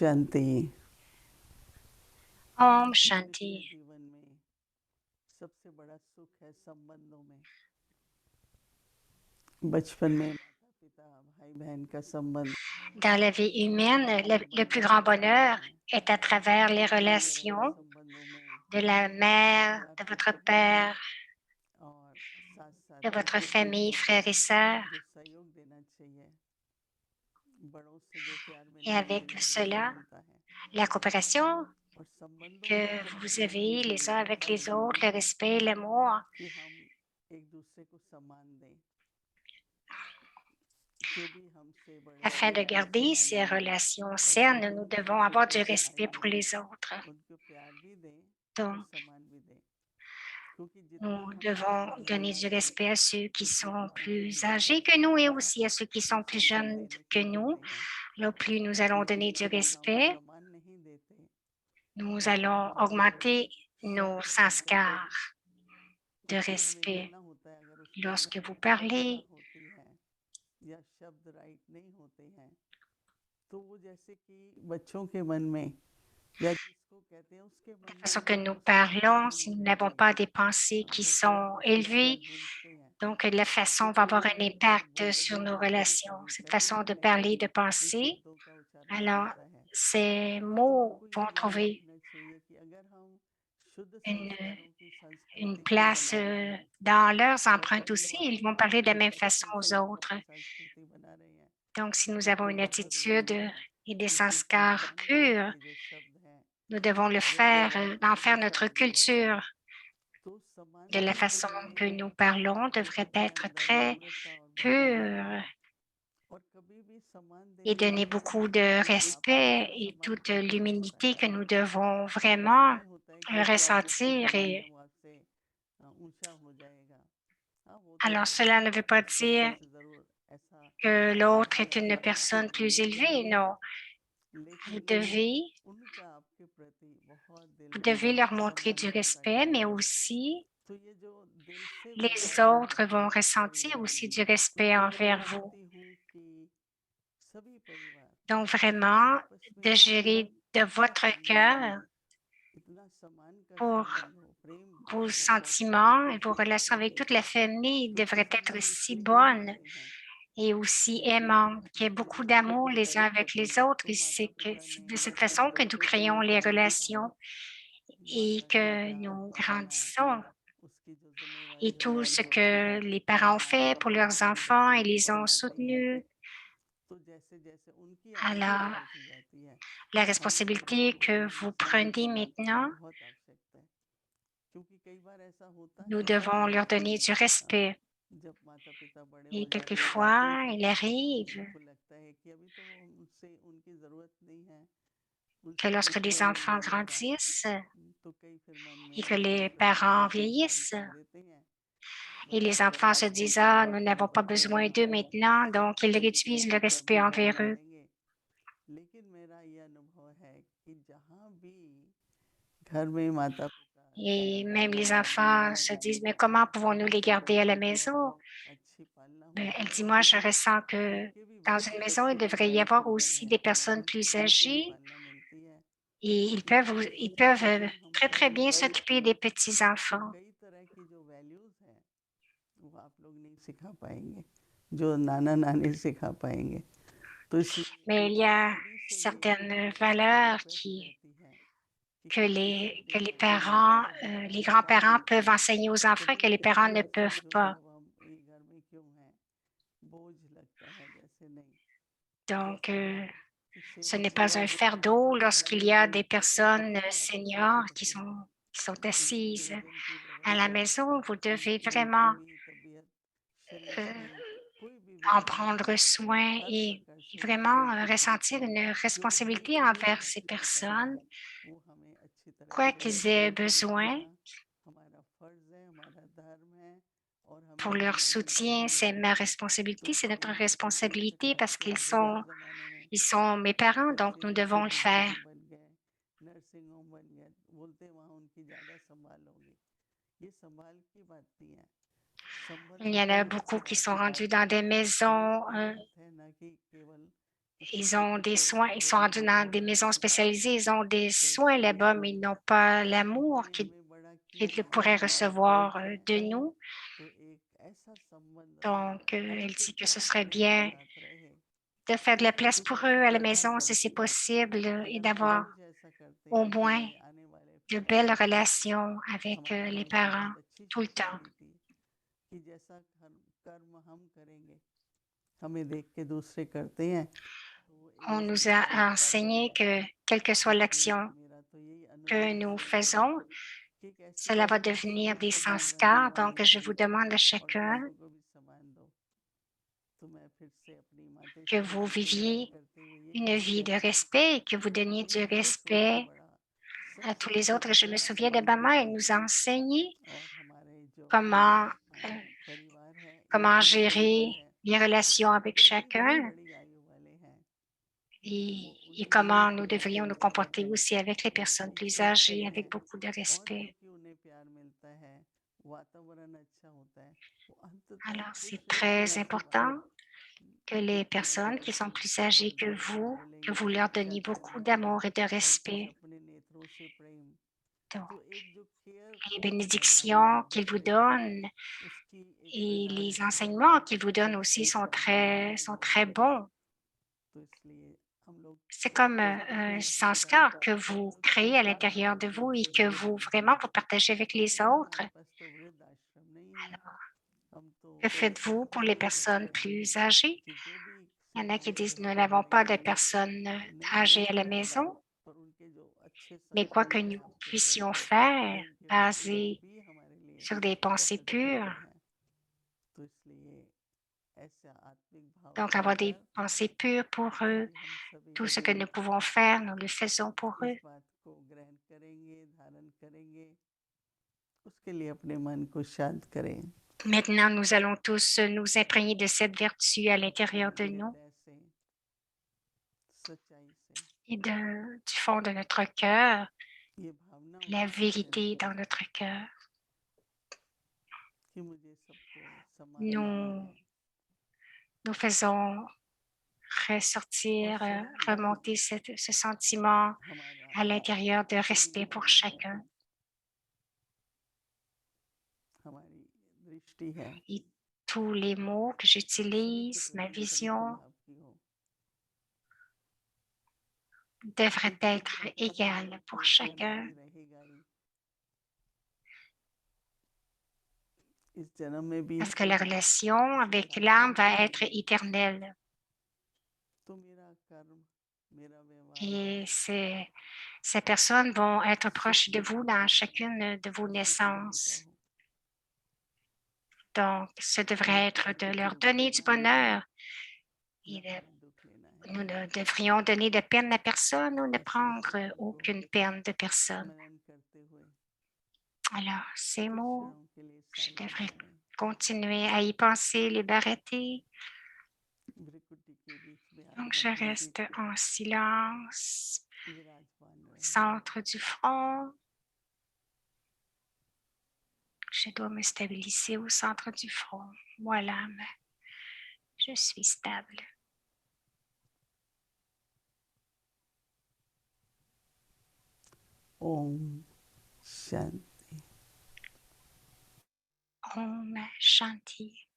शांति। Om Shanti. जीवन में सबसे बड़ा सुख है संबंधों में। बचपन में माता पिता भाई बहन का संबंध Dans la vie humaine, le plus grand bonheur est à travers les relations संबंधों में de la mère, de votre père, और साथ साथ de votre famille, frères et sœurs. जो सहयोग देना चाहिए, बड़ों से जो प्यार Et मिलता है avec जिम्मेदारी cela, मिलता है la coopération और संबंधों que में vous avez les uns avec les autres, le respect, l'amour, कि हम एक दूसरे को सम्मान दें। जो भी हमसे बड़े afin de garder ces relations saines, nous devons avoir du respect pour les autres. उनको प्यार भी दें और Donc, सम्मान भी दें, क्योंकि जितना nous हम devons donner du respect à ceux qui sont plus âgés que nous et aussi à ceux qui sont plus jeunes que nous. Là, plus nous allons donner du respect, सम्मान नहीं देते nous allons augmenter nos sanskars de respect. कहना होता है अगर उसकी Lorsque vous स्पष्टता parlez, होती है या शब्द राइट नहीं होते हैं तो वो जैसे कि बच्चों के मन में या जिसको कहते हैं उसके मन la में façon que nous शांति parlons, नहीं si nous होती n'avons है, pas des pensées qui वो sont सब élevées, ईश्वर गूंजते हैं। donc la façon va avoir un impact sur nos relations. Cette façon de parler, de penser, शब्दों का उच्चारण alors होता है। ces तो mots हमको ये vont ध्यान trouver रखना चाहिए कि अगर हम शुद्ध une, संस्कारों की une संस्कृति को place बना रहे हैं dans leurs और empreintes aussi. परिवार Ils vont में parler de la même एक façon अच्छे aux संस्कारों autres. की संस्कृति बना रहे हैं Donc, si nous तो avons une बहुत attitude जरूरी है et des कि उसके sanskars सम्मान देने purs, के जो शब्द हैं nous devons le वो faire, व्यवहार d'en में faire notre आगे बढ़ते culture. हैं। तो सम्मान De la देने के façon que लिए nous parlons devrait अपने être अंदर très नम्रता और भावना pure और कभी भी सम्मान et देने donner वाले beaucoup को de अपने आप में respect से et सम्मान toute करना पड़ता l'humilité है। que nous devons ऐसा vraiment नहीं होता है कि वो जो आप जिसको ressentir. बड़ा है Et वो आपसे ऊंचा हो जाएगा। हाँ वो तो alors, cela ne veut pas dire परिस्थिति जरूर ऐसा que l'autre est बनाती une है कि personne plus हम élevée. Non, vous लेकिन devez, उनका आपके प्रति बहुत दिल vous devez से leur montrer du सम्मान होता respect, mais चाहिए। aussi तो ये जो दिल से les व्यवहार होता autres है vont ressentir परिवार aussi में, du तो respect मैं envers vous. चाहती हूँ कि सभी परिवार Donc, vraiment, आपस de में gérer de इतना votre सम्मान cœur हो, इतना सम्मान का pour संबंध हो, प्रेम vos भाव हो sentiments et vos relations avec toute la famille क्योंकि devraient हम être si इसलिए जुड़े bonnes हुए हैं et aussi क्योंकि aimantes, qu'il y ait beaucoup d'amour les uns बड़े avec les autres. तो Et माता पिता c'est ने de cette बचपन façon que में nous जो créons les हमें सिखाया, relations et माता का que प्यार nous पालना grandissons. उसकी जो जिम्मेवारी Et tout हमारी ce होती que है les हम parents ont हमारे fait pour बच्चों leurs अपने enfants बच्चों et को les ont पढ़ाते हैं soutenus. तो जैसे जैसे उनकी Alors, आवश्यकता होती जाती है la हमें responsabilité बच्चों que को भी vous सम्मान prenez देने की maintenant, बहुत आवश्यकता है क्योंकि कई बार ऐसा होता nous है devons leur कि donner du respect. जब माता पिता बड़े हो Et जाते हैं quelquefois, il तो arrive उनको लगता है कि अभी तो उनसे उनकी ज़रूरत नहीं है que उनसे lorsque हमको les मिल enfants जाएगा grandissent तो कई फिर मन et में que एक les दूसरे को parents इंतजार vieillissent, कर देते हैं et बड़ा les हो enfants se जाएगा disent, ah, nous तो n'avons pas बच्चे besoin भी d'eux हमें maintenant, donc ils प्रेम réduisent le करेंगे respect सम्मान envers eux. करेंगे लेकिन मेरा ये अनुभव है कि जहाँ भी घर में माता पिता Et même les सम्मान enfants se disent, mais comment pouvons-nous les garder à la maison? अच्छी पालना Ben, होती elle dit, है moi, je ressens que उनके भी dans बच्चे une maison, अच्छे il devrait y परिवार से avoir निकल aussi हैं des personnes उनको plus भी अच्छी âgées पालना मिलती है et लेकिन ils उनके peuvent प्रति très, हमको très bien s'occuper des तो petits-enfants. कई तरह की जो वैल्यूज हैं वो आप लोग नहीं सिखा पाएंगे जो नाना नानी सिखा पाएंगे तो इसलिए Mais il y a सभी से ये certaines मेरी valeurs रिक्वेस्ट रहती है कि किसी से que भी les अगर माता parents, का बड़ा les संस्कार grands-parents मिलता peuvent है enseigner aux तो enfants वो que les कहते parents हैं ne बच्चे peuvent जो है pas. अब हम ये घर में क्यों हैं बोझ लगता है जैसे नहीं Donc, जैसे कि ce सेवा n'est pas un करना fardeau lorsqu'il y a des तो personnes अपने आप को seniors सुख देना qui sont उनके assises भोजन की à la व्यवस्था maison. Vous devez उनकी vraiment तबीयत शरीर euh, की कोई भी en बीमारी prendre हो soin हर et प्रकार से vraiment देखभाल ressentir une जो भी responsabilité कोई envers ces माता पिता है personnes, वो हमें अच्छी तरह quoi से qu'ils aient besoin, करना हमारा फर्ज है हमारा धर्म है और pour हमें leur करना ही soutien. चाहिए C'est ma तो responsabilité, c'est notre हम बचपन से responsabilité parce करते qu'ils आते हैं sont, इस जमाने में ils sont mes parents, donc अच्छे nous अच्छे devons le faire. विद्यालय बन गए नर्सिंग होम बन गए बोलते वहाँ उनकी ज़्यादा संभाल होगी ये संभाल की बात नहीं है Il y संबंध en के a beaucoup qui जुड़ाव sont की बात rendus dans है des maisons प्रेम की बात है ना कि केवल Ils ont des soins, ils sont rendus dans des maisons spécialisées, ils ont des soins là-bas, mais ils n'ont pas l'amour qu'ils pourraient recevoir de nous. Donc, elle dit que ce serait bien de faire de la place pour eux à la maison si c'est possible et d'avoir au moins de belles relations avec les parents tout le temps. On nous a enseigné que quelle que soit l'action que nous faisons, cela va devenir des sanskars. Donc, je vous demande à chacun que vous viviez une vie de respect et que vous donniez du respect à tous les autres. Je me souviens de maman, elle nous a enseigné comment gérer les relations avec chacun et comment nous devrions nous comporter aussi avec les personnes plus âgées, avec beaucoup de respect. Alors, c'est très important que les personnes qui sont plus âgées que vous leur donniez beaucoup d'amour et de respect. Donc, les bénédictions qu'ils vous donnent et les enseignements qu'ils vous donnent aussi sont très bons. C'est comme un sanskar que vous créez à l'intérieur de vous et que vous partagez avec les autres. Alors, que faites-vous pour les personnes plus âgées? Il y en a qui disent, nous n'avons pas de personnes âgées à la maison, mais quoi que nous puissions faire, basé sur des pensées pures, donc avoir des pensées pures pour eux, tout ce que nous pouvons faire, nous le faisons pour eux. Maintenant, nous allons tous nous imprégner de cette vertu à l'intérieur de nous et du fond de notre cœur, la vérité dans notre cœur. Nous faisons ressortir, remonter ce sentiment à l'intérieur de respect pour chacun. Et tous les mots que j'utilise, ma vision, devrait être égale pour chacun. Parce que la relation avec l'âme va être éternelle. Et ces personnes vont être proches de vous dans chacune de vos naissances. Donc, ce devrait être de leur donner du bonheur. Et nous ne devrions donner de peine à personne ou ne prendre aucune peine de personne. Alors, ces mots, je devrais continuer à y penser, les arrêter. Donc, je reste en silence, centre du front. Je dois me stabiliser au centre du front. Voilà, je suis stable. Om Shanti. Om Shanti.